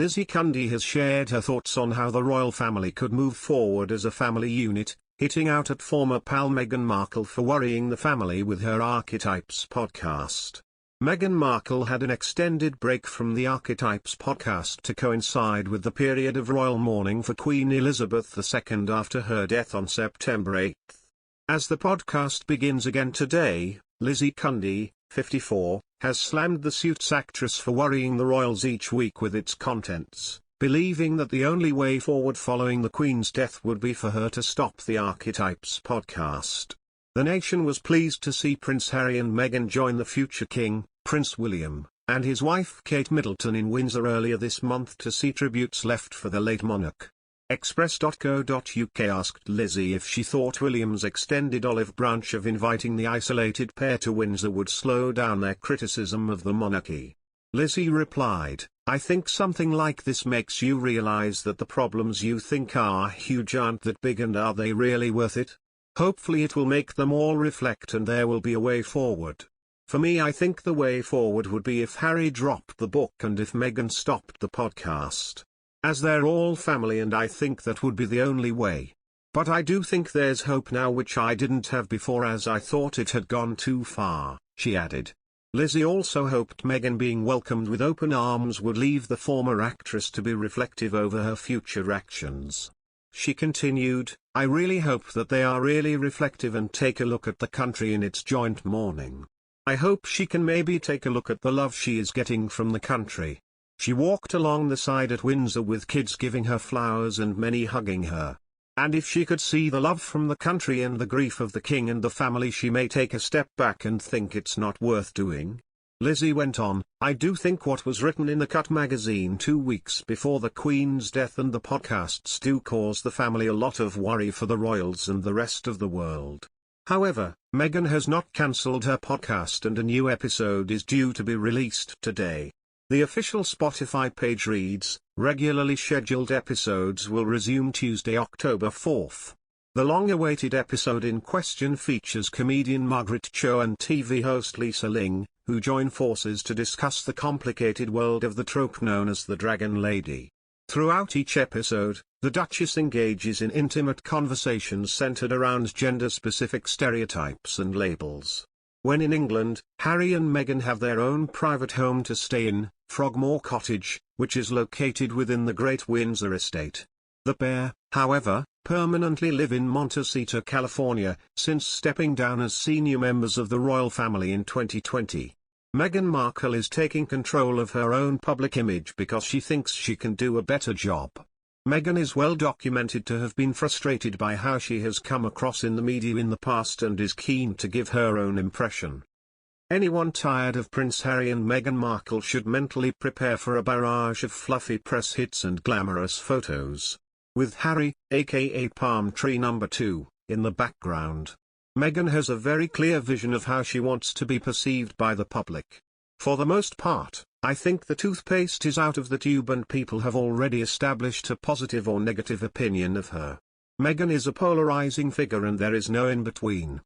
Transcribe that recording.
Lizzie has shared her thoughts on how the royal family could move forward as a family unit, hitting out at former pal Meghan Markle for worrying the family with her Archetypes podcast. Meghan Markle had an extended break from the Archetypes podcast to coincide with the period of royal mourning for Queen Elizabeth II after her death on September 8. As the podcast begins again today, Lizzie, 54, has slammed the Suits actress for worrying the royals each week with its contents, believing that the only way forward following the Queen's death would be for her to stop the Archetypes podcast. The nation was pleased to see Prince Harry and Meghan join the future king, Prince William, and his wife Kate Middleton in Windsor earlier this month to see tributes left for the late monarch. Express.co.uk asked Lizzie if she thought William's extended olive branch of inviting the isolated pair to Windsor would slow down their criticism of the monarchy. Lizzie replied, "I think something like this makes you realize that the problems you think are huge aren't that big, and are they really worth it? Hopefully it will make them all reflect and there will be a way forward. For me, I think the way forward would be if Harry dropped the book and if Meghan stopped the podcast. As they're all family, and I think that would be the only way. But I do think there's hope now, which I didn't have before, as I thought it had gone too far," she added. Lizzie also hoped Meghan being welcomed with open arms would leave the former actress to be reflective over her future actions. She continued, "I really hope that they are really reflective and take a look at the country in its joint mourning. I hope she can maybe take a look at the love she is getting from the country. She walked along the side at Windsor with kids giving her flowers and many hugging her. And if she could see the love from the country and the grief of the king and the family, she may take a step back and think it's not worth doing." Lizzie went on, "I do think what was written in the Cut magazine 2 weeks before the Queen's death and the podcasts do cause the family a lot of worry for the royals and the rest of the world. However, Meghan has not cancelled her podcast and a new episode is due to be released today. The official Spotify page reads, "Regularly scheduled episodes will resume Tuesday, October 4th. The long-awaited episode in question features comedian Margaret Cho and TV host Lisa Ling, who join forces to discuss the complicated world of the trope known as the Dragon Lady. Throughout each episode, the Duchess engages in intimate conversations centered around gender-specific stereotypes and labels. When in England, Harry and Meghan have their own private home to stay in, Frogmore Cottage, which is located within the Great Windsor estate. The pair, however, permanently live in Montecito, California, since stepping down as senior members of the royal family in 2020. Meghan Markle is taking control of her own public image because she thinks she can do a better job. Meghan is well documented to have been frustrated by how she has come across in the media in the past and is keen to give her own impression. Anyone tired of Prince Harry and Meghan Markle should mentally prepare for a barrage of fluffy press hits and glamorous photos. With Harry, aka Palm Tree Number 2, in the background, Meghan has a very clear vision of how she wants to be perceived by the public. For the most part, I think the toothpaste is out of the tube and people have already established a positive or negative opinion of her. Meghan is a polarizing figure and there is no in-between.